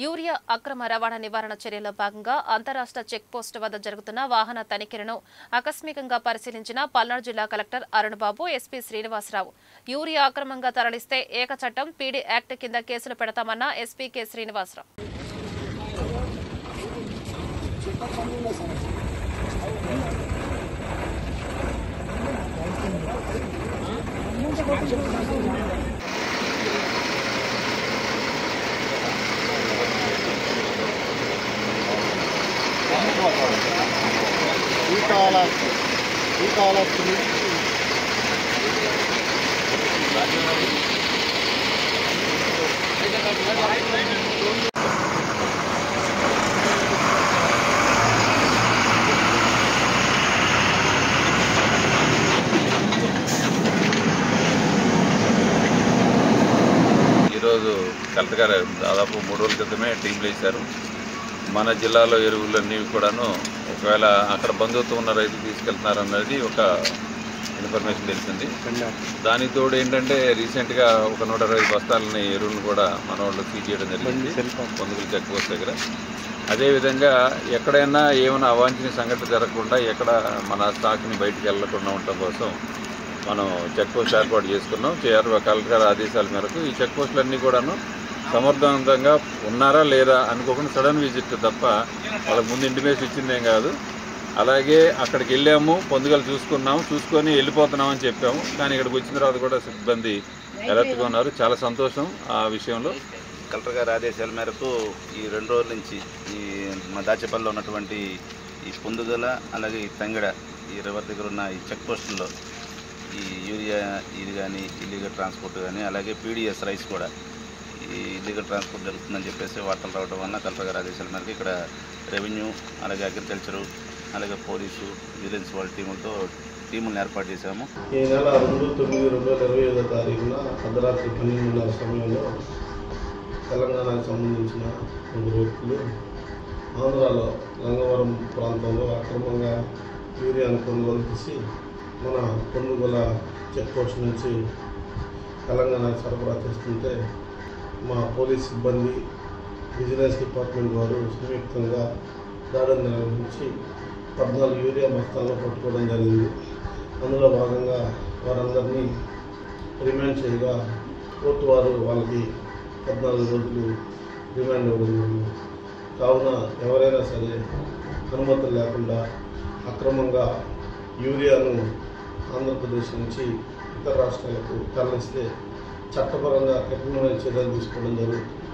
Urea అక్రమ రవాణా నివారణ చర్యల్లో భాగంగా అంతరాష్ట్ర చెక్ పోస్టు వద్ద జరుగుతున్న వాహన తనిఖీలను ఆకస్మికంగా పరిశీలించిన పల్నాడు జిల్లా collector Arunababu, SP Srinivasarao. Urea అక్రమంగా తరలిస్తే ఏక చట్టం పీడీ యాక్ట్ కింద కేసులు పెడతామన్న ఎస్పీ కె శ్రీనివాసరావు. ఈరోజు కలెక్టర్ గారు దాదాపు 3 రోజుల క్రితమే టీంలు వేశారు. మన జిల్లాలో ఎరువులన్నీ కూడాను ఒకవేళ అక్కడ బంధుత్వం ఉన్న రైతులు తీసుకెళ్తున్నారన్నది ఒక ఇన్ఫర్మేషన్ తెలిసింది. దానికి తోడు ఏంటంటే రీసెంట్గా ఒక 120 బస్తాలని ఎరువులను కూడా మన వాళ్ళు సీజ్ చేయడం జరిగింది పొందుగుల చెక్ పోస్ట్ దగ్గర. అదేవిధంగా ఎక్కడైనా ఏమైనా అవాంఛనీయ సంఘటన జరగకుండా ఎక్కడ మన స్టాక్ని బయటికి వెళ్లకుండా ఉండటం కోసం మనం చెక్ పోస్ట్ ఏర్పాటు చేసుకున్నాం. కలెక్టర్ గారి ఆదేశాల మేరకు ఈ చెక్ పోస్టులన్నీ కూడాను సమర్థవంతంగా ఉన్నారా లేదా అనుకోకుండా సడన్ విజిట్ తప్ప వాళ్ళకి ముందు ఇంటిమేషన్ ఇచ్చిందేం కాదు. అలాగే అక్కడికి వెళ్ళాము, పొందుగలు చూసుకొని వెళ్ళిపోతున్నామని చెప్పాము. కానీ ఇక్కడికి వచ్చిన తర్వాత కూడా సిబ్బంది అలర్ట్గా ఉన్నారు. చాలా సంతోషం ఆ విషయంలో. కలెక్టర్ గారి ఆదేశాల మేరకు ఈ 2 రోజుల నుంచి ఈ మా దాచేపల్లిలో ఉన్నటువంటి ఈ పొందుగల అలాగే ఈ తంగడ ఈ రివర్ దగ్గర ఉన్న ఈ చెక్ పోస్టుల్లో ఈ యూరియా ఇది కానీ ఇల్లీగల్ ట్రాన్స్పోర్ట్ కానీ అలాగే పీడిఎస్ రైస్ కూడా ఈ ఇల్లీగల్ ట్రాన్స్పోర్ట్ జరుగుతుందని చెప్పేసి వార్తలు రావడం వల్ల కలెక్టర్ గారి ఆదేశాల మేరకు ఇక్కడ రెవెన్యూ అలాగే అగ్రికల్చరు అలాగే పోలీసు విజిలెన్స్ వాళ్ళ టీములను ఏర్పాటు చేశాము. ఈ నెల 2/9/2025 అర్ధరాత్రి 12:30 సమయంలో తెలంగాణకు సంబంధించిన 2 వ్యక్తులు ఆంధ్రాలో గంగవరం ప్రాంతంలో అక్రమంగా యూరియాను కొనుగోలు చేసి మన పొందుగల చెక్ పోస్ట్ నుంచి తెలంగాణకు సరఫరా చేస్తుంటే మా పోలీస్ సిబ్బంది విజిలెన్స్ డిపార్ట్మెంట్ వారు సంయుక్తంగా దాడులు నిర్వహించి 14 యూరియా బస్తాలను పట్టుకోవడం జరిగింది. అందులో భాగంగా వారందరినీ రిమాండ్ చేయగా కోర్టు వారు వాళ్ళకి 14 రోజులు రిమాండ్ ఇవ్వడం జరిగింది. కావున ఎవరైనా సరే అనుమతులు లేకుండా అక్రమంగా యూరియాను ఆంధ్రప్రదేశ్ నుంచి ఇతర రాష్ట్రాలకు తరలిస్తే చట్టపరంగా కఠినమైన చర్యలు తీసుకోవడం జరుగుతుంది.